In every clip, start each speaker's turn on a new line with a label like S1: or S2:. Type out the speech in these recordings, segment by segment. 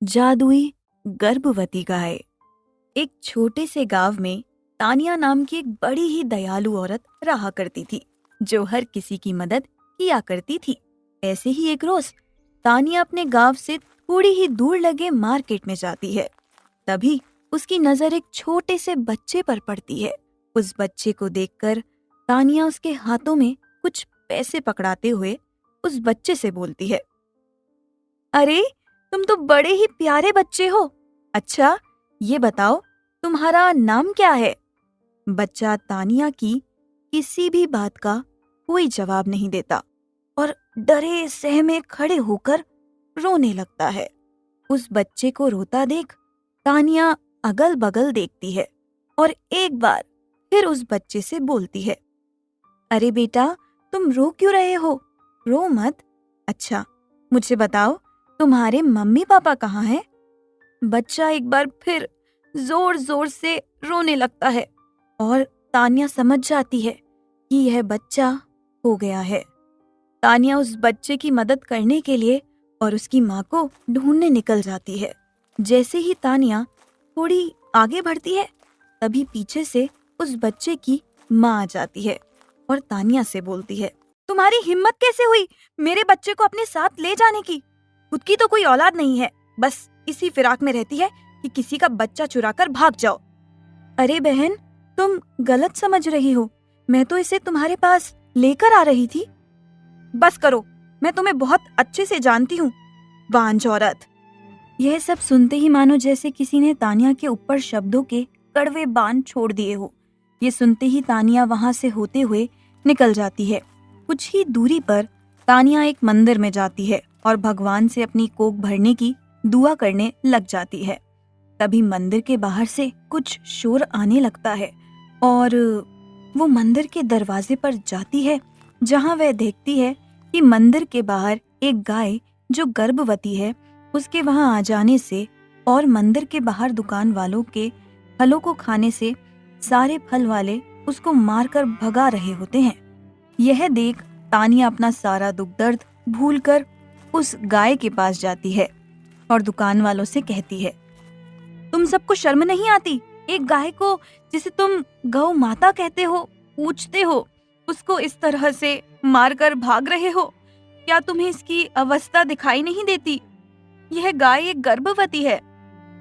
S1: जादुई गर्भवती गाय। एक छोटे से गांव में तानिया नाम की एक बड़ी ही दयालु औरत रहा करती थी, जो हर किसी की मदद किया करती थी। ऐसे ही एक रोज तानिया अपने गांव से थोड़ी ही दूर लगे मार्केट में जाती है। तभी उसकी नजर एक छोटे से बच्चे पर पड़ती है। उस बच्चे को देखकर तानिया उसके हाथों में कुछ पैसे पकड़ाते हुए उस बच्चे से बोलती है, अरे तुम तो बड़े ही प्यारे बच्चे हो। अच्छा, ये बताओ तुम्हारा नाम क्या है? बच्चा तानिया की किसी भी बात का कोई जवाब नहीं देता और डरे सहमे खड़े होकर रोने लगता है। उस बच्चे को रोता देख तानिया अगल बगल देखती है और एक बार फिर उस बच्चे से बोलती है, अरे बेटा, तुम रो क्यों रहे हो? रो मत। अच्छा, मुझे बताओ तुम्हारे मम्मी पापा कहाँ हैं? बच्चा एक बार फिर जोर जोर से रोने लगता है और तानिया समझ जाती है कि यह बच्चा हो गया है। तानिया उस बच्चे की मदद करने के लिए और उसकी माँ को ढूंढने निकल जाती है। जैसे ही तानिया थोड़ी आगे बढ़ती है, तभी पीछे से उस बच्चे की माँ आ जाती है और तानिया से बोलती है, तुम्हारी हिम्मत कैसे हुई मेरे बच्चे को अपने साथ ले जाने की? खुद की तो कोई औलाद नहीं है, बस इसी फिराक में रहती है कि किसी का बच्चा चुराकर भाग जाओ। अरे बहन, तुम गलत समझ रही हो, मैं तो इसे तुम्हारे पास लेकर आ रही थी। बस करो, मैं तुम्हें बहुत अच्छे से जानती हूँ, बांझ औरत। यह सब सुनते ही मानो जैसे किसी ने तानिया के ऊपर शब्दों के कड़वे बाण छोड़ दिए हो। ये सुनते ही तानिया वहां से होते हुए निकल जाती है। कुछ ही दूरी पर तानिया एक मंदिर में जाती है और भगवान से अपनी कोख भरने की दुआ करने लग जाती है। तभी मंदिर के बाहर से कुछ शोर आने लगता है और वो मंदिर के दरवाजे पर जाती है, जहां वह देखती है कि मंदिर के बाहर एक गाय जो गर्भवती है, उसके वहां आ जाने से और मंदिर के बाहर दुकान वालों के फलों को खाने से सारे फल वाले उसको मारकर भगा रहे होते हैं। यह देख तानिया अपना सारा दुख दर्द भूलकर उस गाय के पास जाती है और दुकान वालों से कहती है, तुम सबको शर्म नहीं आती? एक गाय को जिसे तुम गौ माता कहते हो, पूजते हो, उसको इस तरह से मारकर भाग रहे हो। क्या तुम्हें इसकी अवस्था दिखाई नहीं देती? यह गाय एक गर्भवती है।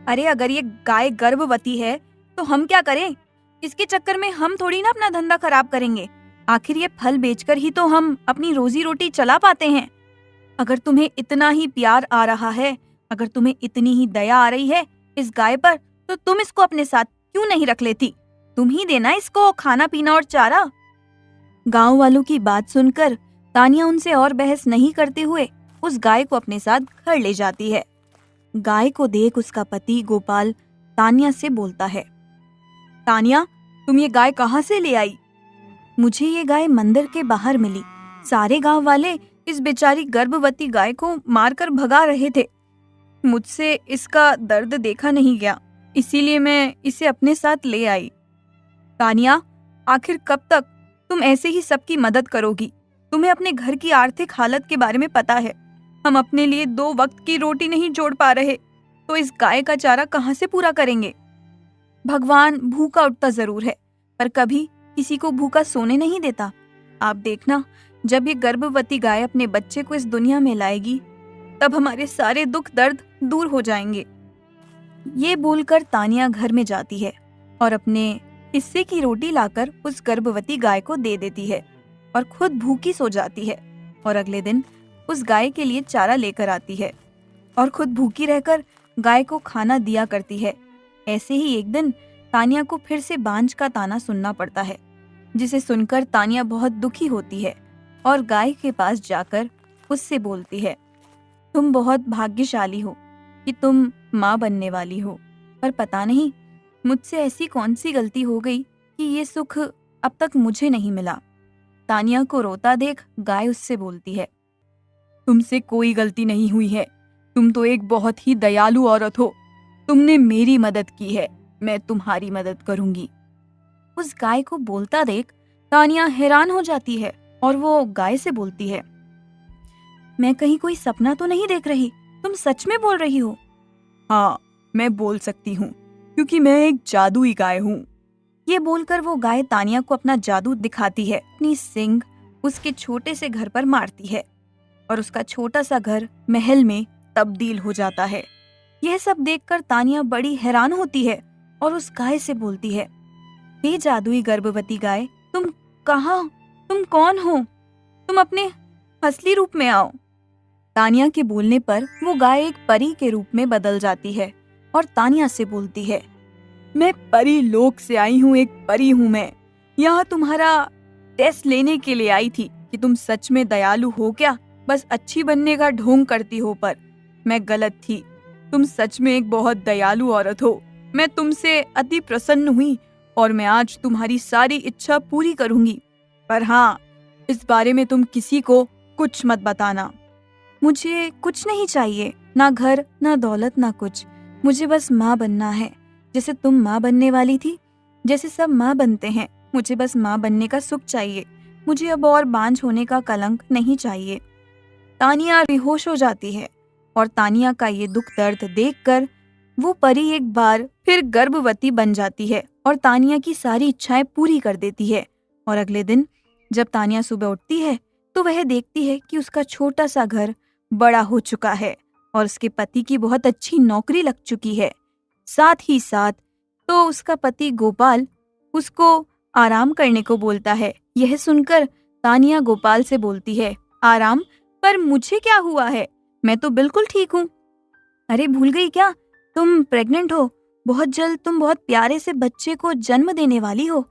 S1: अरे अगर ये गाय गर्भवती है तो हम क्या करें? इसके चक्कर में हम थोड़ी ना अपना धंधा खराब करेंगे। आखिर ये फल बेचकर ही तो हम अपनी रोजी रोटी चला पाते हैं। अगर तुम्हें इतना ही प्यार आ रहा है, अगर तुम्हें इतनी ही दया आ रही है इस गाय पर, तो तुम इसको अपने साथ क्यों नहीं रख लेती? तुम ही देना इसको खाना पीना और चारा। गांव वालों की बात सुनकर तानिया उनसे और बहस नहीं करते हुए उस गाय को अपने साथ घर ले जाती है। गाय को देख उसका पति गोपाल तानिया से बोलता है, तानिया, तुम ये गाय कहाँ से ले आई? मुझे ये गाय मंदिर के बाहर मिली। सारे गांव वाले इस बेचारी गर्भवती गाय को मारकर भगा रहे थे। मुझसे इसका दर्द देखा नहीं गया, इसीलिए मैं इसे अपने साथ ले आई। तानिया, आखिर कब तक तुम ऐसे ही सबकी मदद करोगी? तुम्हें अपने घर की आर्थिक हालत के बारे में पता है। हम अपने लिए 2 वक्त की रोटी नहीं जोड़ पा रहे, तो इस गाय का चारा कहाँ से पूरा करेंगे? भगवान भूखा उठता जरूर है, पर कभी किसी को भूखा सोने नहीं देता। आप देखना, जब ये गर्भवती गाय अपने बच्चे को इस दुनिया में लाएगी, तब हमारे सारे दुख दर्द दूर हो जाएंगे। ये बोलकर तानिया घर में जाती है और अपने हिस्से की रोटी लाकर उस गर्भवती गाय को दे देती है और खुद भूखी सो जाती है और अगले दिन उस गाय के लिए चारा लेकर आती है और खुद भूखी रहकर गाय को खाना दिया करती है। ऐसे ही एक दिन तानिया को फिर से बांझ का ताना सुनना पड़ता है, जिसे सुनकर तानिया बहुत दुखी होती है और गाय के पास जाकर उससे बोलती है, तुम बहुत भाग्यशाली हो कि तुम माँ बनने वाली हो, पर पता नहीं मुझसे ऐसी कौन सी गलती हो गई कि ये सुख अब तक मुझे नहीं मिला। तानिया को रोता देख गाय उससे बोलती है, तुमसे कोई गलती नहीं हुई है, तुम तो एक बहुत ही दयालु औरत हो। तुमने मेरी मदद की है, मैं तुम्हारी मदद करूंगी। उस गाय को बोलता देख तानिया हैरान हो जाती है और वो गाय से बोलती है, मैं कहीं कोई सपना तो नहीं देख रही, तुम सच में बोल रही हो? हाँ, मैं बोल सकती हूँ, क्योंकि मैं एक जादुई गाय हूँ। ये बोलकर वो गाय तानिया को अपना जादू दिखाती है। अपनी सींग उसके छोटे से घर पर मारती है और उसका छोटा सा घर महल में तब्दील हो जाता है। यह सब देखकर तानिया बड़ी हैरान होती है और उस गाय से बोलती है, हे जादुई गर्भवती गाय, तुम कहाँ, तुम कौन हो? तुम अपने असली रूप में आओ। तानिया के बोलने पर वो गाय एक परी के रूप में बदल जाती है और तानिया से बोलती है, मैं परी लोक से आई हूँ, एक परी हूँ मैं। यहाँ तुम्हारा टेस्ट लेने के लिए आई थी कि तुम सच में दयालु हो क्या, बस अच्छी बनने का ढोंग करती हो। पर मैं गलत थी, तुम सच में एक बहुत दयालु औरत हो। मैं तुमसे अति प्रसन्न हुई और मैं आज तुम्हारी सारी इच्छा पूरी करूंगी। पर हाँ, इस बारे में तुम किसी को कुछ मत बताना। मुझे कुछ नहीं चाहिए, ना घर, ना दौलत, ना कुछ। मुझे बस माँ बनना है, जैसे तुम माँ बनने वाली थी, जैसे सब माँ बनते हैं। मुझे बस माँ बनने का सुख चाहिए। मुझे अब और बांझ होने का कलंक नहीं चाहिए। तानिया बेहोश हो जाती है और तानिया का ये दुख दर्द देखकर वो परी एक बार फिर गर्भवती बन जाती है और तानिया की सारी इच्छाएं पूरी कर देती है। और अगले दिन जब तानिया सुबह उठती है तो वह देखती है कि उसका छोटा सा घर बड़ा हो चुका है और उसके पति की बहुत अच्छी नौकरी लग चुकी है। साथ ही साथ तो उसका पति गोपाल उसको आराम करने को बोलता है। यह सुनकर तानिया गोपाल से बोलती है, आराम? पर मुझे क्या हुआ है? मैं तो बिल्कुल ठीक हूँ। अरे भूल गई क्या, तुम प्रेग्नेंट हो। बहुत जल्द तुम बहुत प्यारे से बच्चे को जन्म देने वाली हो।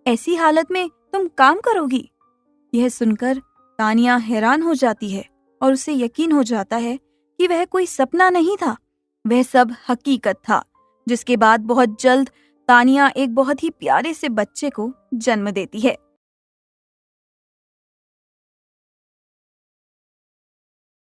S1: ऐसी हालत में तुम काम करोगी? यह सुनकर तानिया हैरान हो जाती है और उसे यकीन हो जाता है कि वह कोई सपना नहीं था, वह सब हकीकत था। जिसके बाद बहुत जल्द तानिया एक बहुत ही प्यारे से बच्चे को जन्म देती है।